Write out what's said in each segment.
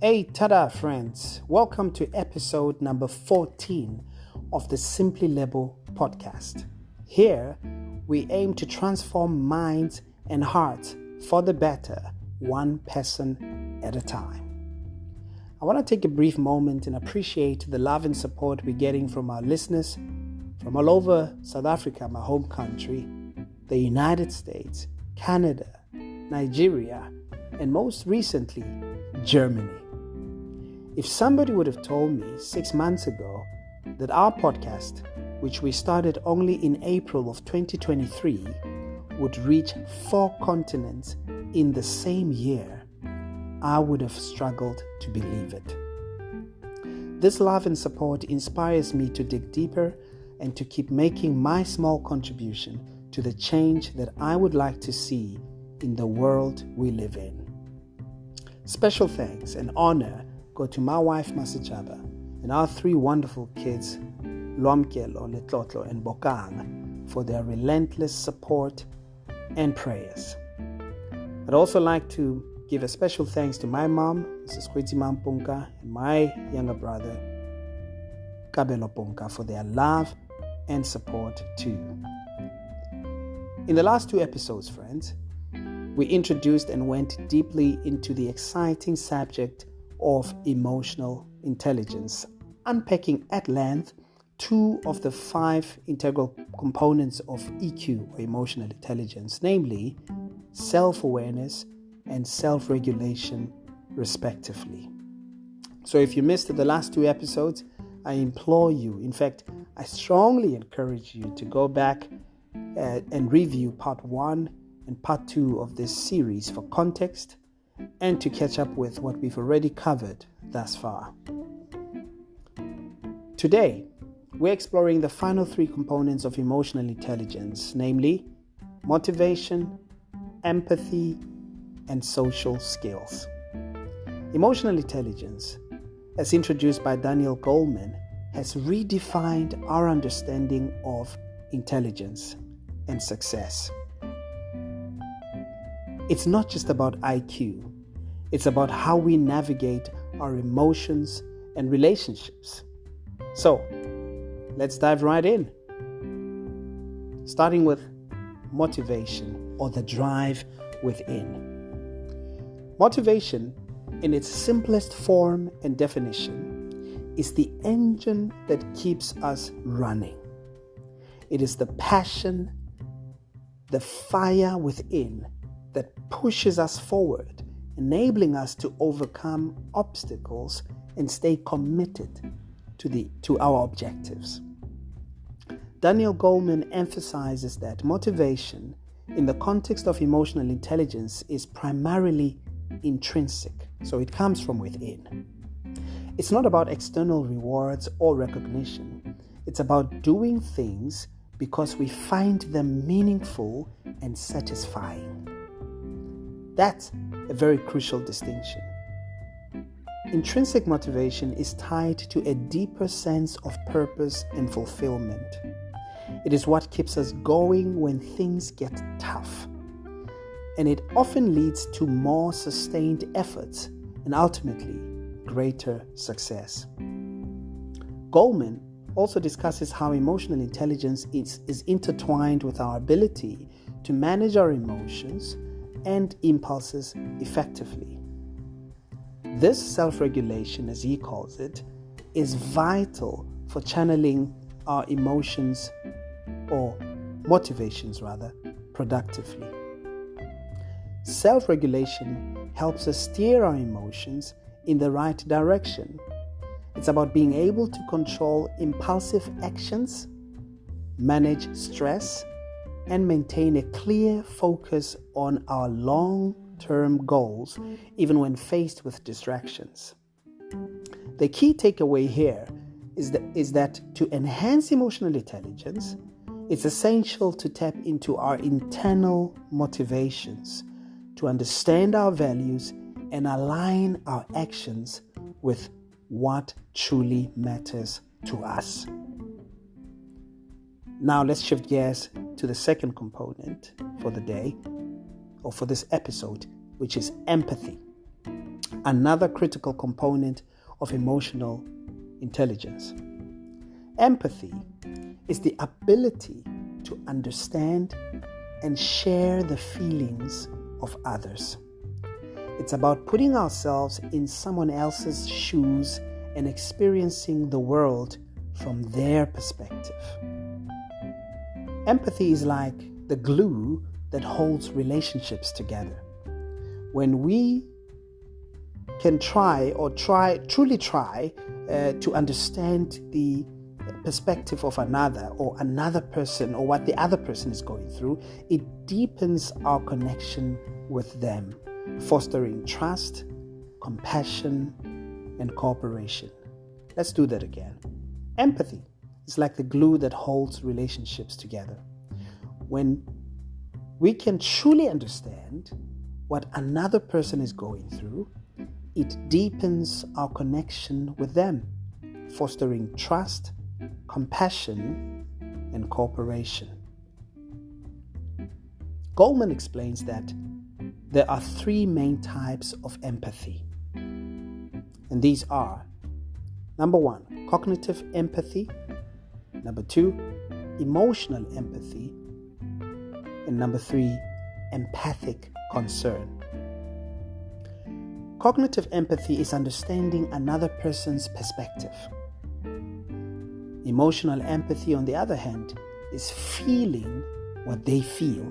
Eita, friends. Welcome to episode number 14 of the Simply Label podcast. Here, we aim to transform minds and hearts for the better, one person at a time. I want to take a brief moment and appreciate the love and support we're getting from our listeners from all over South Africa, my home country, the United States, Canada, Nigeria, and most recently, Germany. If somebody would have told me 6 months ago that our podcast, which we started only in April of 2023, would reach 4 continents in the same year, I would have struggled to believe it. This love and support inspires me to dig deeper and to keep making my small contribution to the change that I would like to see in the world we live in. Special thanks and honor go to my wife Masijaba and our 3 wonderful kids, Lwamkelo, Letlotlo, and Bokang, for their relentless support and prayers. I'd also like to give a special thanks to my mom, Mrs. Kweti Mampunka, and my younger brother, Kabelo Punka, for their love and support too. In the last 2 episodes, friends, we introduced and went deeply into the exciting subject of emotional intelligence, unpacking at length 2 of the 5 integral components of EQ, or emotional intelligence, namely self-awareness and self-regulation, respectively. So if you missed the last 2 episodes, I implore you, in fact, I strongly encourage you to go back and review part 1 and part 2 of this series for context and to catch up with what we've already covered thus far. Today, we're exploring the final 3 components of emotional intelligence, namely motivation, empathy, and social skills. Emotional intelligence, as introduced by Daniel Goleman, has redefined our understanding of intelligence and success. It's not just about IQ. It's about how we navigate our emotions and relationships. So, let's dive right in. Starting with motivation, or the drive within. Motivation, in its simplest form and definition, is the engine that keeps us running. It is the passion, the fire within that pushes us forward, enabling us to overcome obstacles and stay committed to our objectives. Daniel Goleman emphasizes that motivation in the context of emotional intelligence is primarily intrinsic, so it comes from within. It's not about external rewards or recognition. It's about doing things because we find them meaningful and satisfying. That's a very crucial distinction. Intrinsic motivation is tied to a deeper sense of purpose and fulfillment. It is what keeps us going when things get tough. And it often leads to more sustained efforts and ultimately greater success. Goleman also discusses how emotional intelligence is intertwined with our ability to manage our emotions and impulses effectively. This self-regulation, as he calls it, is vital for channeling our emotions, or motivations rather, productively. Self-regulation helps us steer our emotions in the right direction. It's about being able to control impulsive actions, manage stress, and maintain a clear focus on our long-term goals, even when faced with distractions. The key takeaway here is that to enhance emotional intelligence, it's essential to tap into our internal motivations, to understand our values and align our actions with what truly matters to us. Now let's shift gears to the second component for the day, or for this episode, which is empathy. another critical component of emotional intelligence. Empathy is the ability to understand and share the feelings of others. It's about putting ourselves in someone else's shoes and experiencing the world from their perspective. Empathy is like the glue that holds relationships together. When we can truly try to understand the perspective of another person, or what the other person is going through, it deepens our connection with them, fostering trust, compassion, and cooperation. Let's do that again. Empathy is like the glue that holds relationships together. When we can truly understand what another person is going through, it deepens our connection with them, fostering trust, compassion, and cooperation. Goleman explains that there are three main types of empathy. And these are: number 1, cognitive empathy; number 2, emotional empathy; and number 3, empathic concern. Cognitive empathy is understanding another person's perspective. Emotional empathy, on the other hand, is feeling what they feel.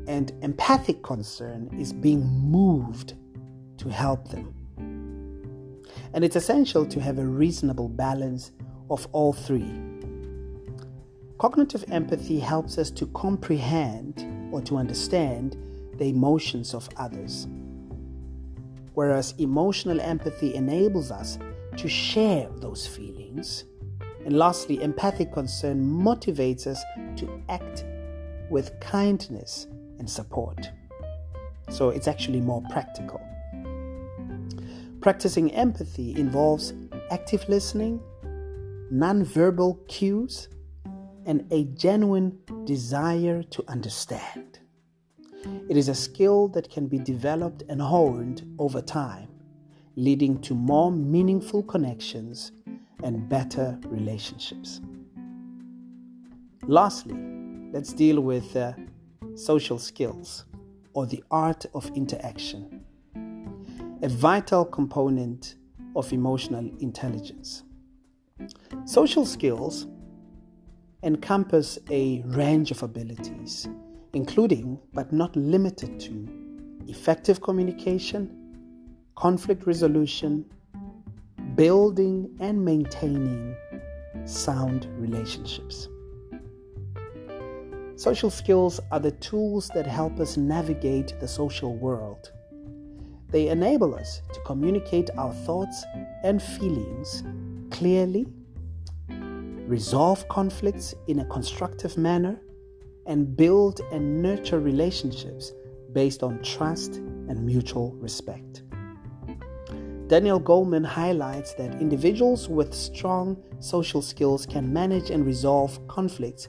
And empathic concern is being moved to help them. And it's essential to have a reasonable balance of all three. Cognitive empathy helps us to comprehend or to understand the emotions of others, whereas emotional empathy enables us to share those feelings. And lastly, empathic concern motivates us to act with kindness and support. So it's actually more practical. Practicing empathy involves active listening, non-verbal cues, and a genuine desire to understand. It is a skill that can be developed and honed over time, leading to more meaningful connections and better relationships. Lastly, let's deal with social skills, or the art of interaction, a vital component of emotional intelligence. Social skills encompass a range of abilities, including but not limited to effective communication, conflict resolution, building and maintaining sound relationships. Social skills are the tools that help us navigate the social world. They enable us to communicate our thoughts and feelings clearly, resolve conflicts in a constructive manner, and build and nurture relationships based on trust and mutual respect. Daniel Goleman highlights that individuals with strong social skills can manage and resolve conflicts,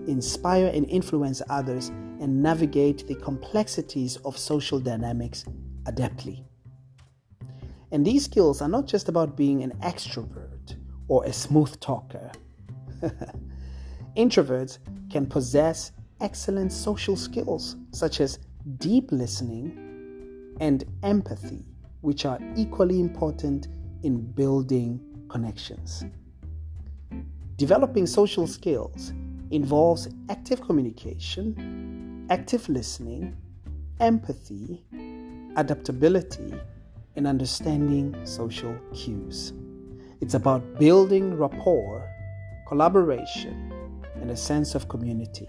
inspire and influence others, and navigate the complexities of social dynamics adeptly. And these skills are not just about being an extrovert or a smooth talker. Introverts can possess excellent social skills such as deep listening and empathy, which are equally important in building connections. Developing social skills involves active communication, active listening, empathy, adaptability, and understanding social cues. It's about building rapport, collaboration, and a sense of community.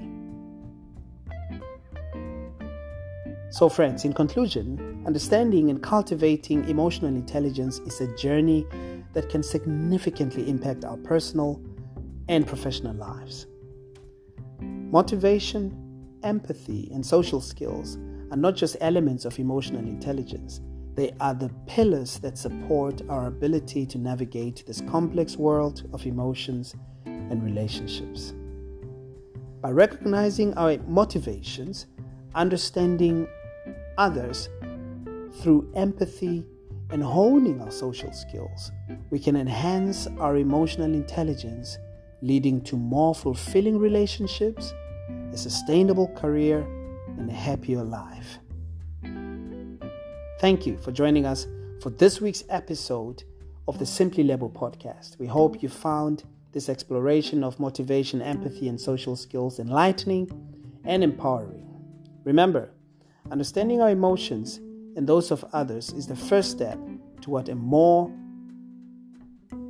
So friends, in conclusion, understanding and cultivating emotional intelligence is a journey that can significantly impact our personal and professional lives. Motivation, empathy, and social skills are not just elements of emotional intelligence. They are the pillars that support our ability to navigate this complex world of emotions and relationships. By recognizing our motivations, understanding others, through empathy and honing our social skills, we can enhance our emotional intelligence, leading to more fulfilling relationships, a sustainable career, and a happier life. Thank you for joining us for this week's episode of the Simply Level podcast. We hope you found this exploration of motivation, empathy, and social skills enlightening and empowering. Remember, understanding our emotions and those of others is the first step toward a more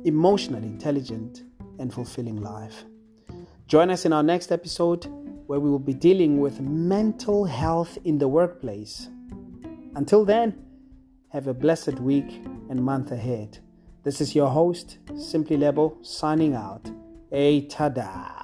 emotionally intelligent and fulfilling life. Join us in our next episode where we will be dealing with mental health in the workplace. Until then, have a blessed week and month ahead. This is your host, Simply Lebo, signing out. Eita, daaaaaaar.